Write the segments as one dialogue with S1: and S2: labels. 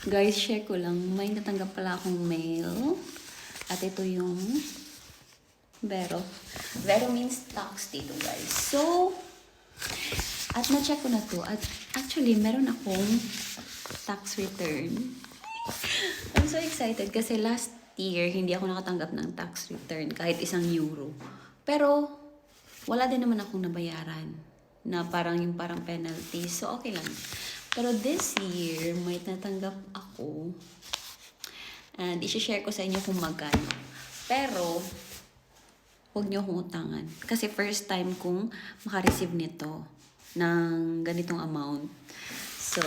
S1: Guys, share ko lang. May natanggap pala akong mail. At ito yung Vero. Vero means tax dito, guys. So, at na-check ko na to. At actually, meron akong tax return. I'm so excited kasi last year, hindi ako nakatanggap ng tax return kahit €1. Pero, wala din naman akong nabayaran na parang yung parang penalty. So, okay lang. Pero this year, may natanggap ako. And isi-share ko sa inyo kung magkano. Pero, huwag niyo akong utangan. Kasi first time kong makareceive nito ng ganitong amount. So,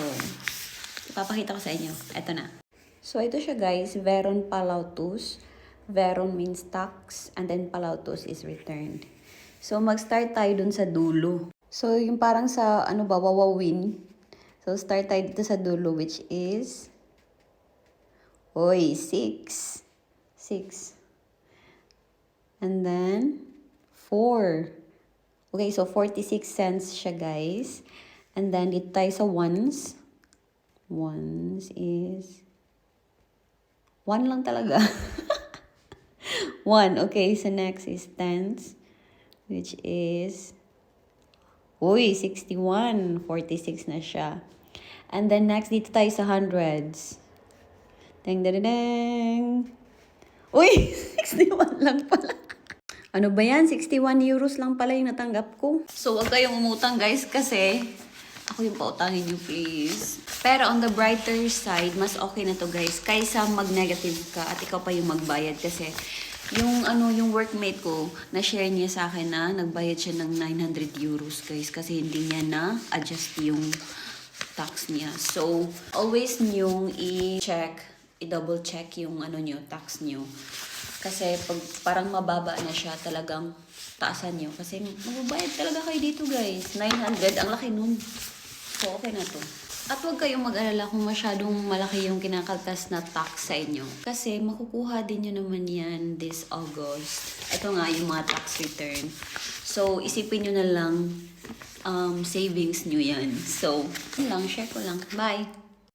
S1: ipapakita ko sa inyo. Ito na. So, ito siya guys. Veron Palautus. Veron means tax. And then Palautus is returned. So, mag-start tayo dun sa dulo. So, yung parang sa, wawawin. So, start tayo dito sa dulo, which is, 6. 6. And then, 4. Okay, so 46 cents siya, guys. And then, dito tayo sa ones. Ones is, 1 lang talaga. 1. Okay, so next is tens, which is, 61. 46 na siya. And then, next, dito tayo sa hundreds. Deng, deng, deng. 61 lang pala. Ano ba yan? 61 euros lang pala yung natanggap ko. So, wag kayong umutang, guys, kasi ako yung pautangin nyo, please. Pero on the brighter side, mas okay na to, guys, kaysa mag-negative ka at ikaw pa yung magbayad. Kasi yung workmate ko, na-share niya sa akin na nagbayad siya ng 900 euros, guys, kasi hindi niya na-adjust yung tax niya. So, always nyong i-double check yung tax nyo. Kasi pag parang mababa na siya, talagang taasan nyo. Kasi magbabayad talaga kayo dito, guys. 900, ang laki nun. So, okay na to. At huwag kayong mag-alala kung masyadong malaki yung kinakaltas na tax sa inyo. Kasi makukuha din nyo naman yan this August. Ito nga yung mga tax return. So, isipin nyo na lang savings nyo yan. So, yun lang. Share ko lang. Bye!